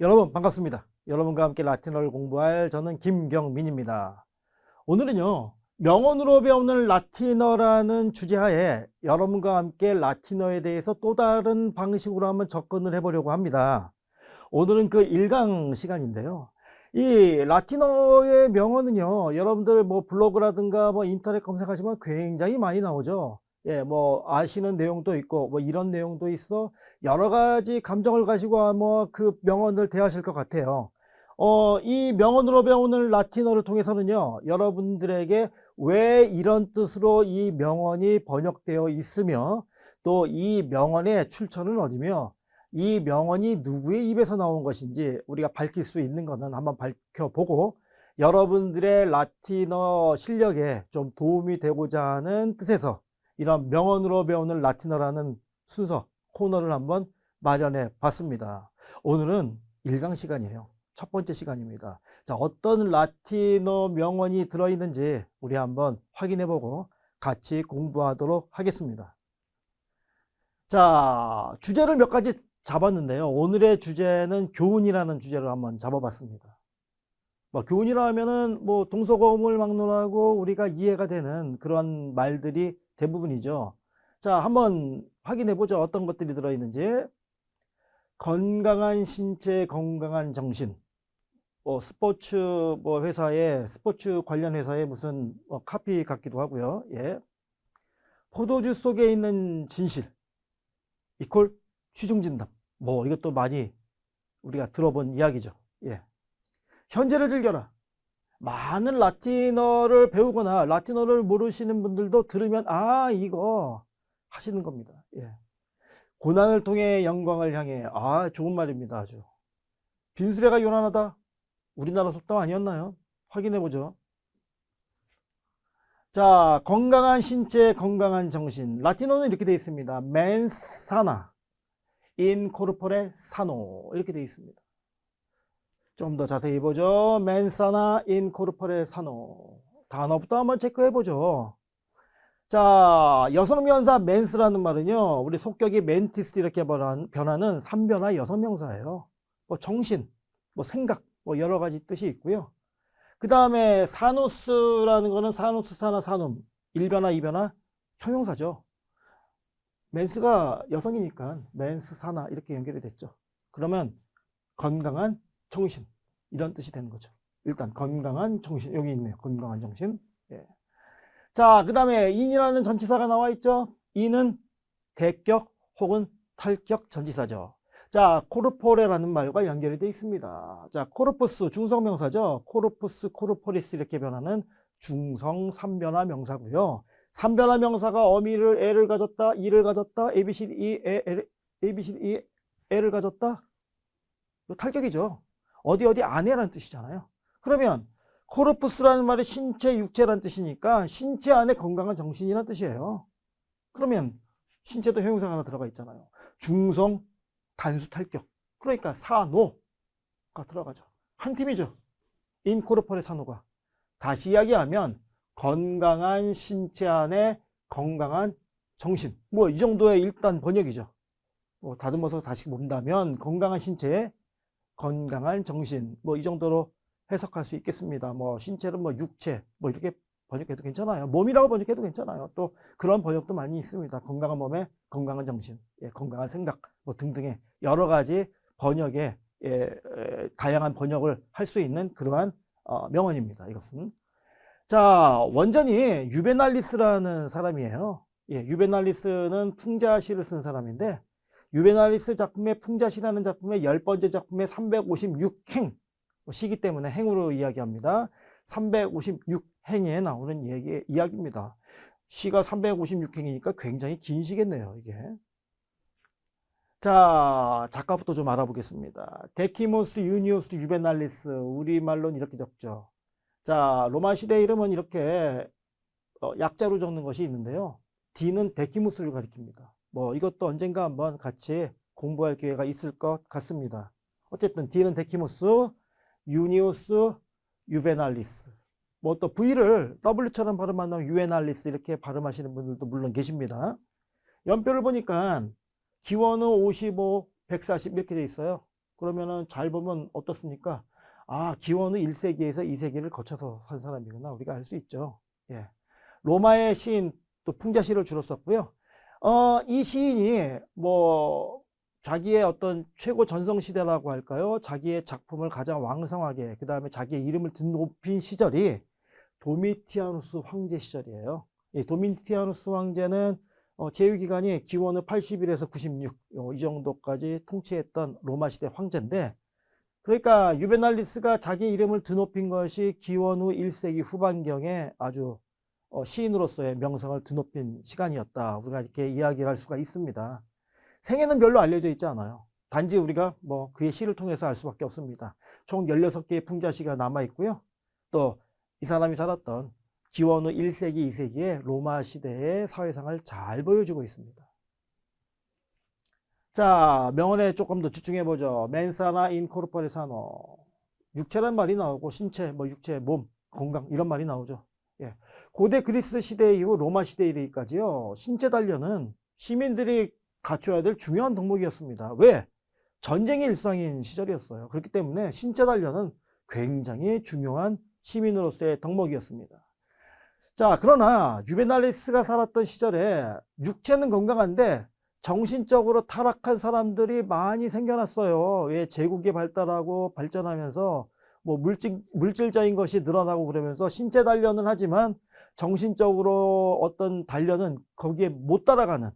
여러분 반갑습니다. 여러분과 함께 라틴어를 공부할 저는 김경민입니다. 오늘은요, 명언으로 배우는 라틴어라는 주제하에 여러분과 함께 라틴어에 대해서 또 다른 방식으로 한번 접근을 해보려고 합니다. 오늘은 그 1강 시간인데요. 이 라틴어의 명언은요, 여러분들 뭐 블로그라든가 뭐 인터넷 검색하시면 굉장히 많이 나오죠. 예, 뭐 아시는 내용도 있고 뭐 이런 내용도 있어 여러 가지 감정을 가지고 뭐 그 명언을 대하실 것 같아요. 이 명언으로 배우는 라틴어를 통해서는요, 여러분들에게 왜 이런 뜻으로 이 명언이 번역되어 있으며 또 이 명언의 출처는 어디며 이 명언이 누구의 입에서 나온 것인지 우리가 밝힐 수 있는 것은 한번 밝혀보고 여러분들의 라틴어 실력에 좀 도움이 되고자 하는 뜻에서 이런 명언으로 배우는 라틴어라는 순서 코너를 한번 마련해 봤습니다. 오늘은 1강 시간이에요. 첫 번째 시간입니다. 자, 어떤 라틴어 명언이 들어있는지 우리 한번 확인해 보고 같이 공부하도록 하겠습니다. 자, 주제를 몇 가지 잡았는데요. 오늘의 주제는 교훈이라는 주제를 한번 잡아봤습니다. 뭐 교훈이라 하면은 뭐 동서고음을 막론하고 우리가 이해가 되는 그런 말들이 대부분이죠. 자, 한번 확인해 보죠. 어떤 것들이 들어있는지. 건강한 신체, 건강한 정신. 뭐 스포츠 뭐 회사에 스포츠 관련 회사에 무슨 카피 같기도 하고요. 예. 포도주 속에 있는 진실 이퀄 취중진담. 뭐 이것도 많이 우리가 들어본 이야기죠. 예. 현재를 즐겨라. 많은 라틴어를 배우거나 라틴어를 모르시는 분들도 들으면 아 이거 하시는 겁니다. 예. 고난을 통해 영광을 향해. 아 좋은 말입니다. 아주. 빈수레가 요란하다. 우리나라 속담 아니었나요? 확인해 보죠. 자, 건강한 신체, 건강한 정신. 라틴어는 이렇게 되어 있습니다. mens sana, in corpore sano. 이렇게 되어 있습니다. 좀 더 자세히 보죠. mens sana, in corpore sano. 단어부터 한번 체크해 보죠. 자, 여성명사 men스라는 말은요, 우리 속격이 mentis 이렇게 변하는 3변화 여성명사예요. 뭐 정신, 뭐 생각, 뭐 여러 가지 뜻이 있고요. 그 다음에 사누스라는 거는 사누스, 사나, 사눔. 1변화, 2변화 형용사죠. 맨스가 여성이니까 맨스, 사나 이렇게 연결이 됐죠. 그러면 건강한 정신 이런 뜻이 되는 거죠. 일단 건강한 정신 여기 있네요. 건강한 정신. 예. 자, 그 다음에 인이라는 전치사가 나와 있죠. 인은 대격 혹은 탈격 전치사죠. 자, 코르포레라는 말과 연결이 되어 있습니다. 자, 코르푸스 중성명사죠. 코르푸스, 코르포리스 이렇게 변하는 중성 3변화 명사고요. 3변화 명사가 어미를 애를 가졌다, 이를 가졌다, ABCD, ABCD, 애를 가졌다. 탈격이죠. 어디 안에라는 뜻이잖아요. 그러면 코르푸스라는 말이 신체, 육체라는 뜻이니까 신체 안에 건강한 정신이라는 뜻이에요. 그러면 신체도 형용사가 하나 들어가 있잖아요. 중성 단수 탈격. 그러니까 사노가 들어가죠. 한 팀이죠. 인코르포레 사노가. 다시 이야기하면 건강한 신체 안에 건강한 정신. 뭐 이 정도의 일단 번역이죠. 뭐 다듬어서 다시 본다면 건강한 신체에 건강한 정신. 뭐 이 정도로 해석할 수 있겠습니다. 뭐 신체는 뭐 육체 뭐 이렇게 번역해도 괜찮아요. 몸이라고 번역해도 괜찮아요. 또 그런 번역도 많이 있습니다. 건강한 몸에 건강한 정신, 예, 건강한 생각 뭐 등등의 여러 가지 번역에 다양한 번역을 할 수 있는 그러한 명언입니다. 이것은. 자, 원전이 유베날리스라는 사람이에요. 예, 유베날리스는 풍자시를 쓴 사람인데 유베날리스 작품의 풍자시라는 작품의 10번째 작품의 356행 시기 때문에 행으로 이야기합니다. 356행에 나오는 이야기입니다. 시가 356행이니까 굉장히 긴 시겠네요, 이게. 자, 작가부터 좀 알아보겠습니다. 데키모스 유니우스 유베날리스, 우리말로는 이렇게 적죠. 자, 로마 시대 이름은 이렇게 약자로 적는 것이 있는데요. D는 데키무스를 가리킵니다. 뭐 이것도 언젠가 한번 같이 공부할 기회가 있을 것 같습니다. 어쨌든 D는 데키무스, 유니우스, 유베날리스. 뭐 또 V를 W처럼 발음하는 유에날리스 이렇게 발음하시는 분들도 물론 계십니다. 연표를 보니까 기원후 55, 140 이렇게 돼 있어요. 그러면은 잘 보면 어떻습니까? 아, 기원후 1세기에서 2세기를 거쳐서 산 사람이구나. 우리가 알 수 있죠. 예. 로마의 시인, 또 풍자시를 주로 썼고요. 이 시인이 뭐 자기의 어떤 최고 전성시대라고 할까요? 자기의 작품을 가장 왕성하게, 그 다음에 자기의 이름을 드높인 시절이 도미티아누스 황제 시절이에요. 이 도미티아누스 황제는 제위기간이 기원후 81에서 96, 이 정도까지 통치했던 로마 시대 황제인데, 그러니까 유베날리스가 자기 이름을 드높인 것이 기원후 1세기 후반경에 아주 시인으로서의 명성을 드높인 시간이었다. 우리가 이렇게 이야기를 할 수가 있습니다. 생애는 별로 알려져 있지 않아요. 단지 우리가 뭐 그의 시를 통해서 알 수밖에 없습니다. 총 16개의 풍자시가 남아 있고요. 또 이 사람이 살았던 기원후 1세기, 2세기의 로마 시대의 사회상을 잘 보여주고 있습니다. 자, 명언에 조금 더 집중해보죠. 맨사나 인 코르포레 사노. 육체란 말이 나오고 신체, 뭐 육체, 몸, 건강 이런 말이 나오죠. 예. 고대 그리스 시대 이후 로마 시대 이르기까지요. 신체 단련은 시민들이 갖춰야 될 중요한 덕목이었습니다. 왜? 전쟁이 일상인 시절이었어요. 그렇기 때문에 신체 단련은 굉장히 중요한 시민으로서의 덕목이었습니다. 자, 그러나 유베날리스가 살았던 시절에 육체는 건강한데 정신적으로 타락한 사람들이 많이 생겨났어요. 왜? 제국이 발달하고 발전하면서 뭐 물질적인 것이 늘어나고 그러면서 신체 단련은 하지만 정신적으로 어떤 단련은 거기에 못 따라가는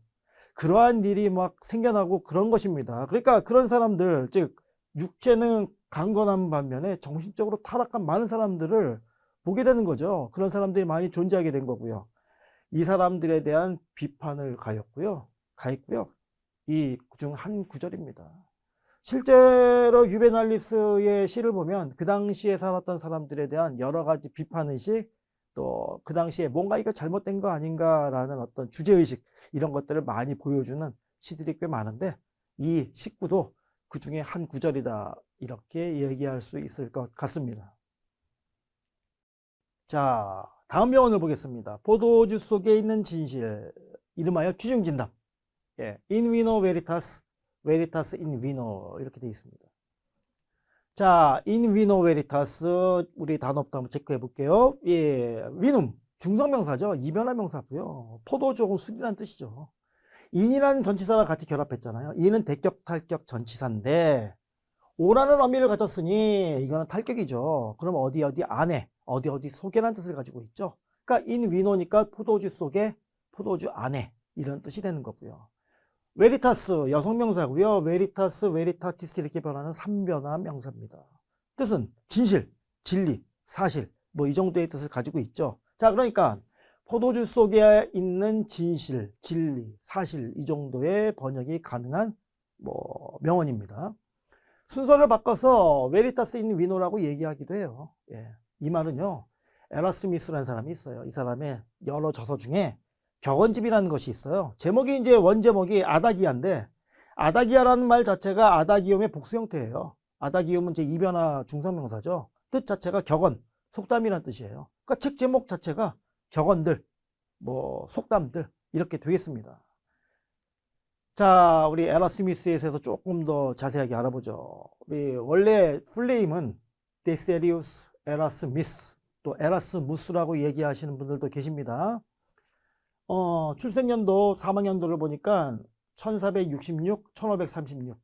그러한 일이 막 생겨나고 그런 것입니다. 그러니까 그런 사람들, 즉 육체는 강건한 반면에 정신적으로 타락한 많은 사람들을 보게 되는 거죠. 그런 사람들이 많이 존재하게 된 거고요. 이 사람들에 대한 비판을 가했고요. 이 중 한 구절입니다. 실제로 유베날리스의 시를 보면 그 당시에 살았던 사람들에 대한 여러 가지 비판의식, 또 그 당시에 뭔가 이거 잘못된 거 아닌가라는 어떤 주제의식, 이런 것들을 많이 보여주는 시들이 꽤 많은데 이 19도 그 중에 한 구절이다, 이렇게 얘기할 수 있을 것 같습니다. 자, 다음 명언을 보겠습니다. 포도주 속에 있는 진실, 이름하여 취중진담. 예, in vino veritas, veritas in vino, 이렇게 되어 있습니다. 자, in vino veritas, 우리 단어부터 한번 체크해 볼게요. 예, vinum, 중성명사죠. 이변화 명사고요. 포도주하고 술이라는 뜻이죠. in이라는 전치사랑 같이 결합했잖아요. in은 대격, 탈격 전치사인데 오라는 의미를 가졌으니 이거는 탈격이죠. 그럼 어디 안에, 어디 속에라는 뜻을 가지고 있죠. 그러니까 in vino니까 포도주 속에, 포도주 안에, 이런 뜻이 되는 거고요. 베리타스 여성명사고요. 베리타스, 베리타티스 이렇게 변하는 3변화 명사입니다. 뜻은 진실, 진리, 사실, 뭐 이 정도의 뜻을 가지고 있죠. 자, 그러니까 포도주 속에 있는 진실, 진리, 사실, 이 정도의 번역이 가능한 뭐 명언입니다. 순서를 바꿔서 베리타스 인 위노라고 얘기하기도 해요. 예. 이 말은요, 에라스미스라는 사람이 있어요. 이 사람의 여러 저서 중에 격언집이라는 것이 있어요. 제목이 이제 원제목이 아다기아인데, 아다기아라는 말 자체가 아다기움의 복수 형태예요. 아다기움은 제 이변화 중성명사죠. 뜻 자체가 격언, 속담이라는 뜻이에요. 그러니까 책 제목 자체가 격언들, 뭐 속담들 이렇게 되겠습니다. 자, 우리 에라스미스에 대해서 조금 더 자세하게 알아보죠. 우리 원래 풀네임은 데세리우스 에라스미스, 또 에라스무스라고 얘기하시는 분들도 계십니다. 출생연도, 사망연도를 보니까 1466, 1536,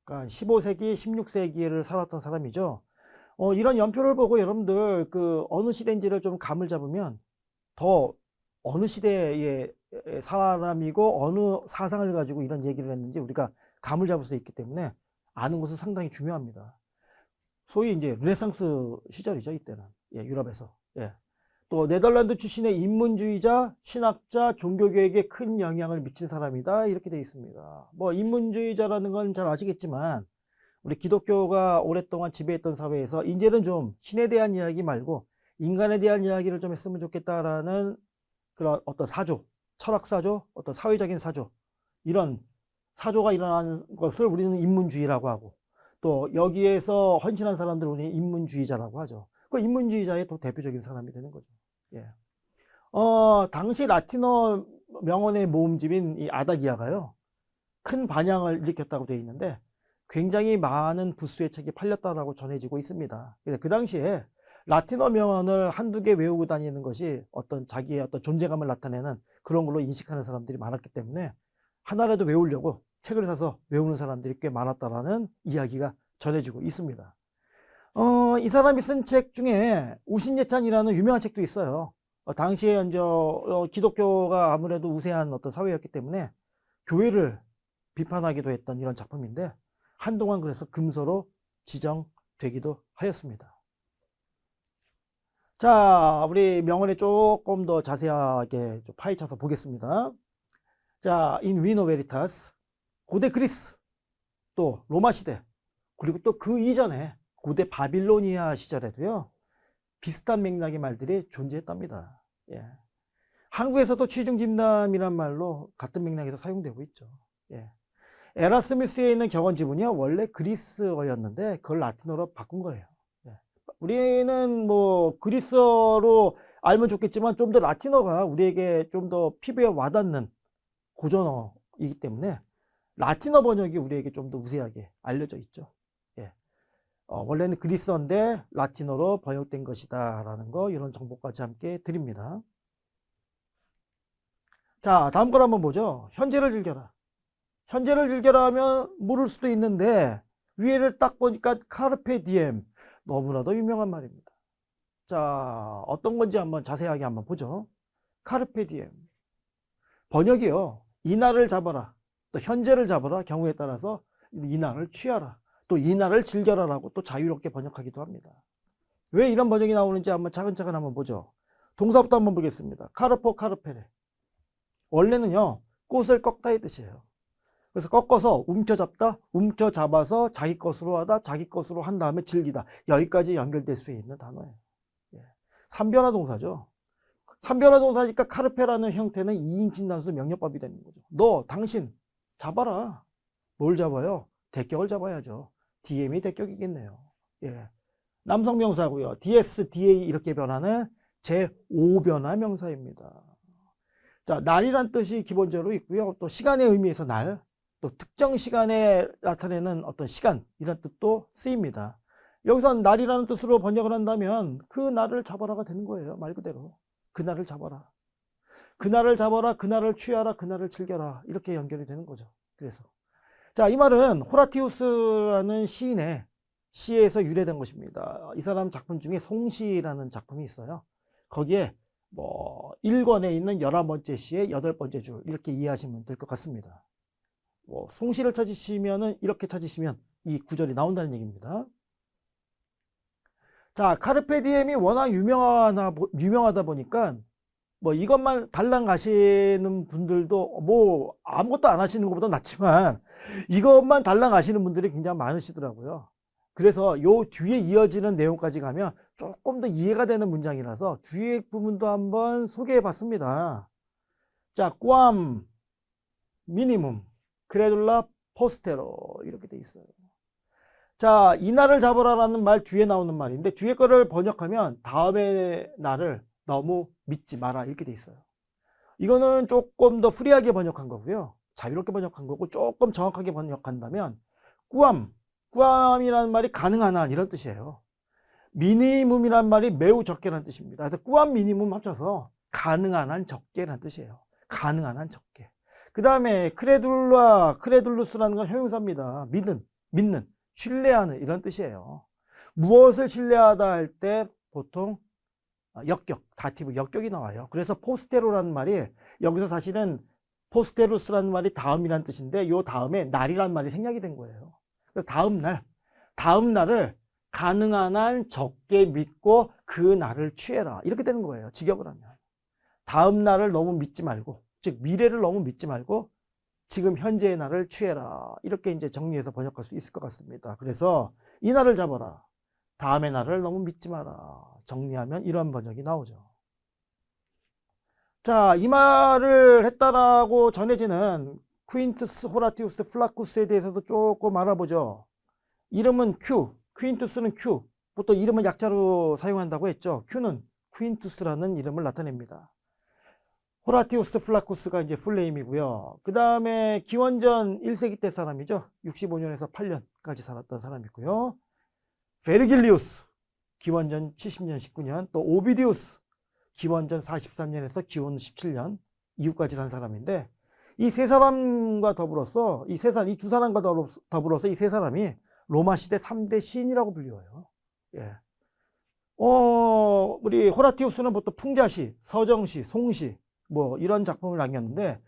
그러니까 15세기, 16세기를 살았던 사람이죠. 이런 연표를 보고 여러분들 그 어느 시대인지를 좀 감을 잡으면 더 어느 시대의 사람이고 어느 사상을 가지고 이런 얘기를 했는지 우리가 감을 잡을 수 있기 때문에 아는 것은 상당히 중요합니다. 소위 이제 르네상스 시절이죠, 이때는. 예, 유럽에서. 예. 또 네덜란드 출신의 인문주의자, 신학자, 종교개혁에 큰 영향을 미친 사람이다, 이렇게 되어 있습니다. 뭐 인문주의자라는 건 잘 아시겠지만 우리 기독교가 오랫동안 지배했던 사회에서 이제는 좀 신에 대한 이야기 말고 인간에 대한 이야기를 좀 했으면 좋겠다라는 그런 어떤 사조, 철학사조, 어떤 사회적인 사조, 이런 사조가 일어나는 것을 우리는 인문주의라고 하고, 또 여기에서 헌신한 사람들을 우리는 인문주의자라고 하죠. 그 인문주의자의 또 대표적인 사람이 되는 거죠. 예. 당시 라틴어 명언의 모음집인 이 아다기아가요, 큰 반향을 일으켰다고 되어 있는데, 굉장히 많은 부수의 책이 팔렸다라고 전해지고 있습니다. 그 당시에 라틴어 명언을 한두 개 외우고 다니는 것이 어떤 자기의 어떤 존재감을 나타내는 그런 걸로 인식하는 사람들이 많았기 때문에 하나라도 외우려고 책을 사서 외우는 사람들이 꽤 많았다라는 이야기가 전해지고 있습니다. 이 사람이 쓴 책 중에 우신예찬이라는 유명한 책도 있어요. 당시에 이제 기독교가 아무래도 우세한 어떤 사회였기 때문에 교회를 비판하기도 했던 이런 작품인데 한동안 그래서 금서로 지정되기도 하였습니다. 자, 우리 명언에 조금 더 자세하게 좀 파헤쳐서 보겠습니다. 자, in vino veritas, 고대 그리스, 또 로마 시대, 그리고 또 그 이전에 고대 바빌로니아 시절에도요, 비슷한 맥락의 말들이 존재했답니다. 예. 한국에서도 취중진담이란 말로 같은 맥락에서 사용되고 있죠. 예. 에라스무스에 있는 격언지문이요, 원래 그리스어였는데 그걸 라틴어로 바꾼 거예요. 예. 우리는 뭐 그리스어로 알면 좋겠지만 좀 더 라틴어가 우리에게 좀 더 피부에 와닿는 고전어이기 때문에 라틴어 번역이 우리에게 좀 더 우세하게 알려져 있죠. 예. 원래는 그리스어인데 라틴어로 번역된 것이다 라는 거, 이런 정보까지 함께 드립니다. 자, 다음 걸 한번 보죠. 현재를 즐겨라. 현재를 즐겨라 하면 모를 수도 있는데 위에를 딱 보니까 카르페 디엠, 너무나도 유명한 말입니다. 자, 어떤 건지 한번 자세하게 한번 보죠. 카르페 디엠, 번역이요, 이날을 잡아라, 또 현재를 잡아라, 경우에 따라서 이날을 취하라, 또 이날을 즐겨라 라고 또 자유롭게 번역하기도 합니다. 왜 이런 번역이 나오는지 한번 차근차근 한번 보죠. 동사부터 한번 보겠습니다. 카르포 카르페레, 원래는요 꽃을 꺾다의 뜻이에요. 그래서 꺾어서 움켜잡다, 움켜잡아서 자기 것으로 하다, 자기 것으로 한 다음에 즐기다, 여기까지 연결될 수 있는 단어예요. 예. 삼변화 동사죠. 삼변화 동사니까 카르페라는 형태는 2인칭 단수 명령법이 되는 거죠. 너, 당신 잡아라. 뭘 잡아요? 대격을 잡아야죠. DM이 대격이겠네요. 예. 남성 명사고요. DS, DA 이렇게 변하는 제5변화 명사입니다. 자, 날이란 뜻이 기본적으로 있고요. 또 시간의 의미에서 날, 또 특정 시간에 나타내는 어떤 시간, 이런 뜻도 쓰입니다. 여기서 날이라는 뜻으로 번역을 한다면 그 날을 잡아라가 되는 거예요. 말 그대로. 그 날을 잡아라. 그 날을 잡아라, 그 날을 취하라, 그 날을 즐겨라. 이렇게 연결이 되는 거죠. 그래서. 자, 이 말은 호라티우스라는 시인의 시에서 유래된 것입니다. 이 사람 작품 중에 송시라는 작품이 있어요. 거기에 뭐 1권에 있는 11번째 시의 8번째 줄, 이렇게 이해하시면 될 것 같습니다. 뭐 송시를 찾으시면은 이렇게 찾으시면 이 구절이 나온다는 얘기입니다. 자, 카르페 디엠이 워낙 유명하다 보니까 뭐 이것만 달랑 가시는 분들도 뭐 아무것도 안 하시는 것보다 낫지만 이것만 달랑 가시는 분들이 굉장히 많으시더라고요. 그래서 요 뒤에 이어지는 내용까지 가면 조금 더 이해가 되는 문장이라서 뒤에 부분도 한번 소개해 봤습니다. 자, 꽌 미니멈 크레둘라 포스테로 이렇게 돼 있어요. 자, 이날을 잡아라라는 말 뒤에 나오는 말인데 뒤에 거를 번역하면 다음의 날을 너무 믿지 마라 이렇게 돼 있어요. 이거는 조금 더 프리하게 번역한 거고요. 자유롭게 번역한 거고, 조금 정확하게 번역한다면 꾸암이라는 말이 가능한 한 이런 뜻이에요. 미니멈이란 말이 매우 적게라는 뜻입니다. 그래서 꾸암 미니멈 합쳐서 가능한 한 적게라는 뜻이에요. 가능한 한 적게. 그 다음에 크레둘루스라는 건 형용사입니다. 믿는, 신뢰하는 이런 뜻이에요. 무엇을 신뢰하다 할 때 보통 역격, 다티브 역격이 나와요. 그래서 포스테로라는 말이 여기서 사실은 포스테루스라는 말이 다음이라는 뜻인데 요 다음에 날이라는 말이 생략이 된 거예요. 그래서 다음 날을 가능한 한 적게 믿고 그 날을 취해라 이렇게 되는 거예요. 직역을 하면 다음 날을 너무 믿지 말고, 즉 미래를 너무 믿지 말고 지금 현재의 날을 취해라 이렇게 이제 정리해서 번역할 수 있을 것 같습니다. 그래서 이 날을 잡아라, 다음의 날을 너무 믿지 마라, 정리하면 이런 번역이 나오죠. 자, 이 말을 했다라고 전해지는 퀸투스 호라티우스 플라쿠스에 대해서도 조금 알아보죠. 이름은 Q, 퀸투스는 Q, 보통 이름은 약자로 사용한다고 했죠. Q는 퀸투스라는 이름을 나타냅니다. 호라티우스 플라쿠스가 이제 풀네임이고요. 그 다음에 기원전 1세기 때 사람이죠. 65년에서 8년까지 살았던 사람이고요. 베르길리우스 기원전 70년 19년, 또 오비디우스 기원전 43년에서 기원 17년 이후까지 산 사람인데, 이 세 사람과 더불어서 이 두 사람과 더불어서 이 세 사람이 로마 시대 3대 시인이라고 불려요. 예. 우리 호라티우스는 보통 풍자시, 서정시, 송시 뭐 이런 작품을 남겼는데,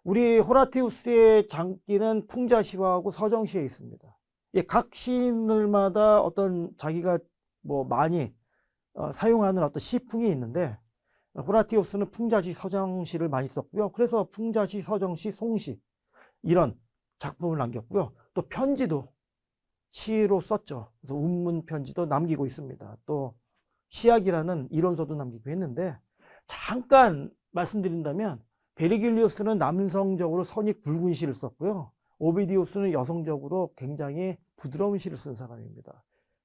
우리 호라티우스의 장기는 풍자시하고 서정시에 있습니다. 예, 각 시인들마다 어떤 자기가 뭐 많이 사용하는 어떤 시풍이 있는데, 호라티우스는 풍자시, 서정시를 많이 썼고요. 그래서 풍자시, 서정시, 송시 이런 작품을 남겼고요. 또 편지도 시로 썼죠. 그래서 운문 편지도 남기고 있습니다. 또 시약이라는 이론서도 남기고 했는데, 잠깐 말씀드린다면 베르길리우스는 남성적으로 선익 붉은 시를 썼고요. 오비디우스는 여성적으로 굉장히 부드러운 시를 쓴 사람입니다.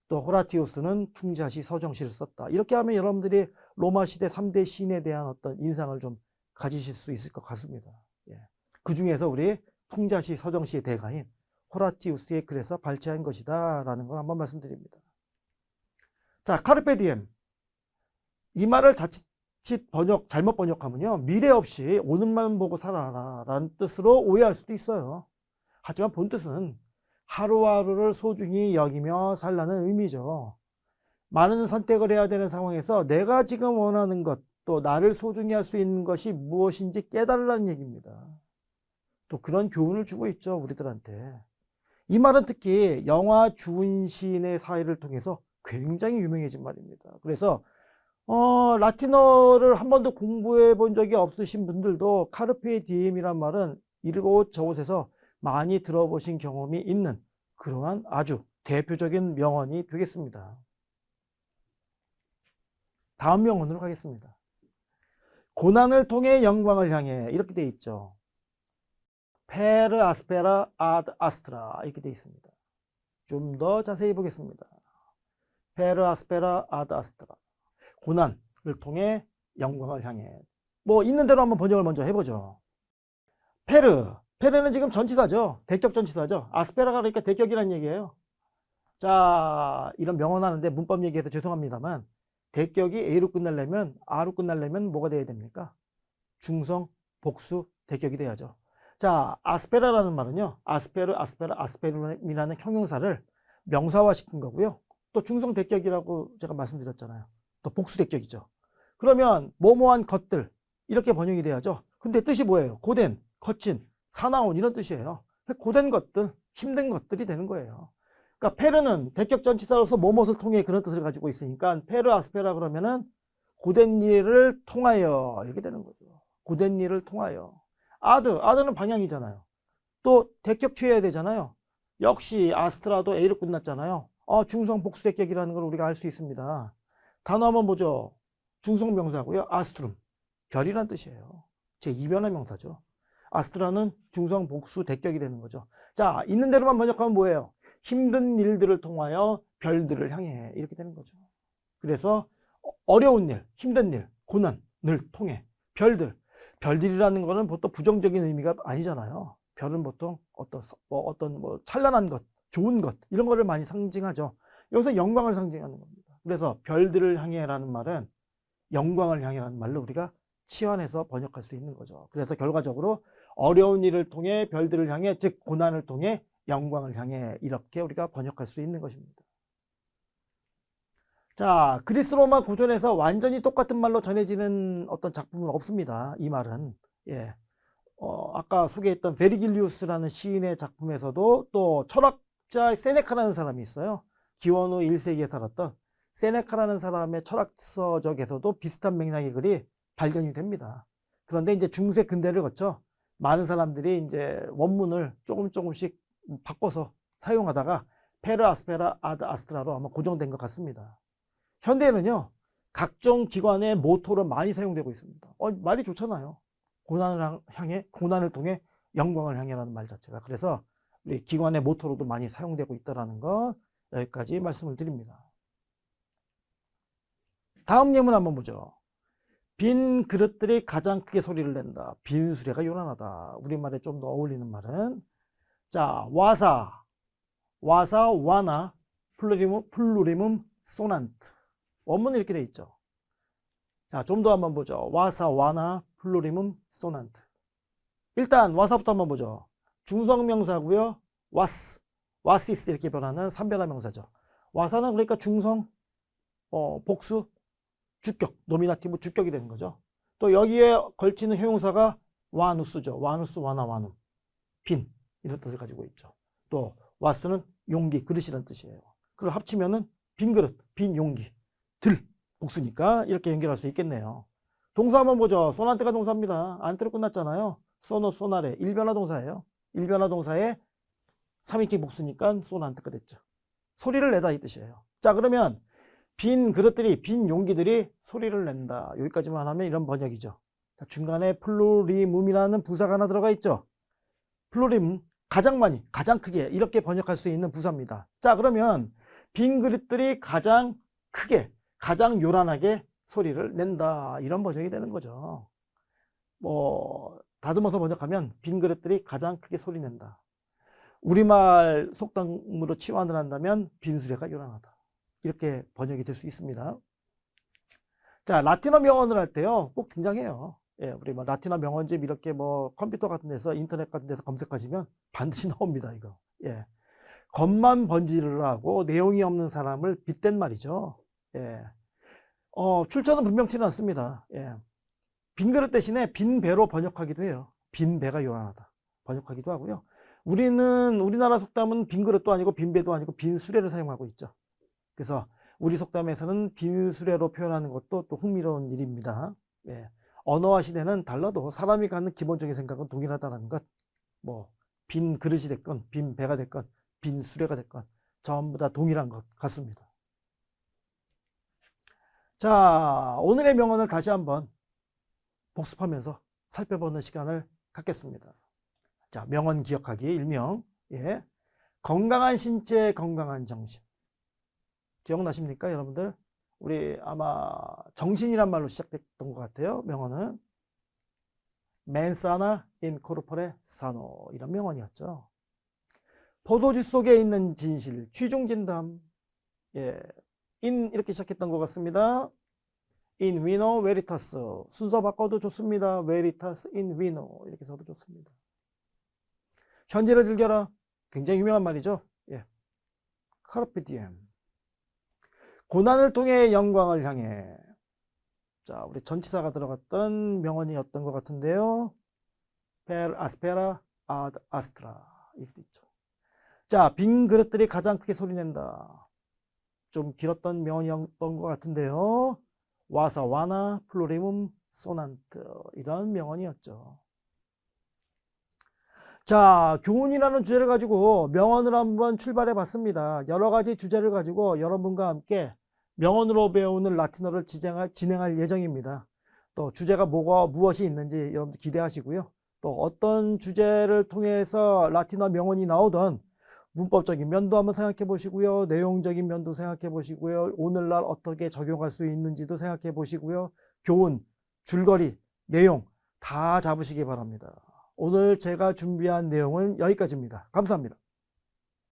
또 호라티우스는 풍자시, 서정시를 썼다. 이렇게 하면 여러분들이 로마 시대 3대 시인에 대한 어떤 인상을 좀 가지실 수 있을 것 같습니다. 예. 그 중에서 우리 풍자시, 서정시의 대가인 호라티우스의 글에서 발췌한 것이다 라는 걸 한번 말씀드립니다. 자, 카르페 디엠. 이 말을 자칫 잘못 번역하면요, 미래 없이 오늘만 보고 살아라 라는 뜻으로 오해할 수도 있어요. 하지만 본 뜻은 하루하루를 소중히 여기며 살라는 의미죠. 많은 선택을 해야 되는 상황에서 내가 지금 원하는 것, 또 나를 소중히 할 수 있는 것이 무엇인지 깨달으라는 얘기입니다. 또 그런 교훈을 주고 있죠, 우리들한테. 이 말은 특히 영화 주은 시인의 사회를 통해서 굉장히 유명해진 말입니다. 그래서 라틴어를 한 번도 공부해 본 적이 없으신 분들도 카르페 디엠이란 말은 이곳저곳에서 많이 들어보신 경험이 있는 그러한 아주 대표적인 명언이 되겠습니다. 다음 명언으로 가겠습니다. 고난을 통해 영광을 향해, 이렇게 되어 있죠. 페르 아스페라 아드 아스트라, 이렇게 되어 있습니다. 좀 더 자세히 보겠습니다. 페르 아스페라 아드 아스트라, 고난을 통해 영광을 향해. 뭐 있는 대로 한번 번역을 먼저 해보죠. 페르는 지금 전치사죠. 대격 전치사죠. 아스페라가 그러니까 대격이라는 얘기예요. 자, 이런 명언 하는데 문법 얘기해서 죄송합니다만, 대격이 A로 끝나려면, R로 끝나려면 뭐가 돼야 됩니까? 중성, 복수, 대격이 돼야죠. 자, 아스페라라는 말은요, 아스페름이라는 형용사를 명사화 시킨 거고요. 또 중성 대격이라고 제가 말씀드렸잖아요. 또 복수 대격이죠. 그러면 뭐뭐한 것들, 이렇게 번역이 돼야죠. 근데 뜻이 뭐예요? 고된, 거친, 사나운, 이런 뜻이에요. 고된 것들, 힘든 것들이 되는 거예요. 그러니까 페르는 대격 전치사로서 뭐뭇을 통해 그런 뜻을 가지고 있으니까 페르 아스페라 그러면은 고된 일을 통하여, 이렇게 되는 거죠. 고된 일을 통하여. 아드는 방향이잖아요. 또 대격 취해야 되잖아요. 역시 아스트라도 A로 끝났잖아요. 중성 복수 대격이라는 걸 우리가 알 수 있습니다. 단어 한번 보죠. 중성 명사고요. 아스트룸, 별이란 뜻이에요. 제2변화 명사죠. 아스트라는 중성 복수 대격이 되는 거죠. 자, 있는 대로만 번역하면 뭐예요? 힘든 일들을 통하여 별들을 향해, 이렇게 되는 거죠. 그래서 어려운 일, 힘든 일, 고난을 통해 별들이라는 거는 보통 부정적인 의미가 아니잖아요. 별은 보통 어떤 찬란한 것, 좋은 것, 이런 거를 많이 상징하죠. 여기서 영광을 상징하는 겁니다. 그래서 별들을 향해라는 말은 영광을 향해라는 말로 우리가 치환해서 번역할 수 있는 거죠. 그래서 결과적으로 어려운 일을 통해 별들을 향해, 즉 고난을 통해 영광을 향해, 이렇게 우리가 번역할 수 있는 것입니다. 자, 그리스 로마 고전에서 완전히 똑같은 말로 전해지는 어떤 작품은 없습니다. 이 말은. 예. 아까 소개했던 베르길리우스라는 시인의 작품에서도 또 철학자 세네카라는 사람이 있어요. 기원 후 1세기에 살았던 세네카라는 사람의 철학서적에서도 비슷한 맥락의 글이 발견이 됩니다. 그런데 이제 중세 근대를 거쳐 많은 사람들이 이제 원문을 조금씩 바꿔서 사용하다가 페르 아스페라 아드 아스트라로 아마 고정된 것 같습니다. 현대에는요, 각종 기관의 모토로 많이 사용되고 있습니다. 말이 좋잖아요. 고난을 통해 영광을 향해라는 말 자체가. 그래서 우리 기관의 모토로도 많이 사용되고 있다는 거, 여기까지 말씀을 드립니다. 다음 예문 한번 보죠. 빈 그릇들이 가장 크게 소리를 낸다. 빈 수레가 요란하다. 우리말에 좀 더 어울리는 말은 자, 와사, 와나, 플루림um 소난트. 원문은 이렇게 돼 있죠. 자, 좀 더 한번 보죠. 와사, 와나, 플루림um 소난트. 일단 와사부터 한번 보죠. 중성명사고요. 와시스 이렇게 변하는 삼변화 명사죠. 와사는 그러니까 중성, 복수, 주격, 노미나티브 주격이 되는 거죠. 또 여기에 걸치는 형용사가 와누스죠. 와누스, 와나, 와눔. 빈 이런 뜻을 가지고 있죠. 또 와스는 용기, 그릇이라는 뜻이에요. 그걸 합치면은 빈 그릇, 빈 용기, 들 복수니까 이렇게 연결할 수 있겠네요. 동사 한번 보죠. 소나트가 동사입니다. 안트로 끝났잖아요. 소노, 소나레 일변화 동사예요. 일변화 동사에 3인칭 복수니까 소나트가 됐죠. 소리를 내다 이 뜻이에요. 자, 그러면 빈 그릇들이, 빈 용기들이 소리를 낸다. 여기까지만 하면 이런 번역이죠. 자, 중간에 플루리뭄이라는 부사가 하나 들어가 있죠. 플루림, 가장 많이, 가장 크게 이렇게 번역할 수 있는 부사입니다. 자, 그러면 빈 그릇들이 가장 크게, 가장 요란하게 소리를 낸다. 이런 번역이 되는 거죠. 다듬어서 번역하면 빈 그릇들이 가장 크게 소리 낸다. 우리말 속담으로 치환을 한다면 빈 수레가 요란하다. 이렇게 번역이 될 수 있습니다. 자, 라틴어 명언을 할 때요, 꼭 등장해요. 예, 우리 라틴어 명언집 이렇게 컴퓨터 같은 데서, 인터넷 같은 데서 검색하시면 반드시 나옵니다, 이거. 예. 겉만 번지르르 하고 내용이 없는 사람을 빗댄 말이죠. 예. 출처는 분명치는 않습니다. 예. 빈 그릇 대신에 빈 배로 번역하기도 해요. 빈 배가 요란하다. 번역하기도 하고요. 우리나라 속담은 빈 그릇도 아니고 빈 배도 아니고 빈 수레를 사용하고 있죠. 그래서 우리 속담에서는 빈 수레로 표현하는 것도 또 흥미로운 일입니다. 예. 언어와 시대는 달라도 사람이 갖는 기본적인 생각은 동일하다는 것. 빈 그릇이 됐건, 빈 배가 됐건, 빈 수레가 됐건 전부 다 동일한 것 같습니다. 자, 오늘의 명언을 다시 한번 복습하면서 살펴보는 시간을 갖겠습니다. 자, 명언 기억하기 일명. 예. 건강한 신체, 건강한 정신. 기억나십니까, 여러분들? 우리 아마 정신이란 말로 시작됐던 것 같아요. 명언은 mens sana in corpore sano 이런 명언이었죠. 포도주 속에 있는 진실, 취중진담. 예. in 이렇게 시작했던 것 같습니다. in vino veritas. 순서 바꿔도 좋습니다. veritas in vino 이렇게 써도 좋습니다. 현재를 즐겨라. 굉장히 유명한 말이죠. 예. carpe diem. 고난을 통해 영광을 향해. 자, 우리 전치사가 들어갔던 명언이었던 것 같은데요. per aspera ad astra 이렇게 있죠. 자, 빈 그릇들이 가장 크게 소리낸다. 좀 길었던 명언이었던 것 같은데요. 와사, 와나, 플로리움, 소난트 이런 명언이었죠. 자, 교훈이라는 주제를 가지고 명언을 한번 출발해 봤습니다. 여러 가지 주제를 가지고 여러분과 함께 명언으로 배우는 라틴어를 진행할 예정입니다. 또 주제가 무엇이 있는지 여러분들 기대하시고요. 또 어떤 주제를 통해서 라틴어 명언이 나오던 문법적인 면도 한번 생각해 보시고요. 내용적인 면도 생각해 보시고요. 오늘날 어떻게 적용할 수 있는지도 생각해 보시고요. 교훈, 줄거리, 내용 다 잡으시기 바랍니다. 오늘 제가 준비한 내용은 여기까지입니다. 감사합니다.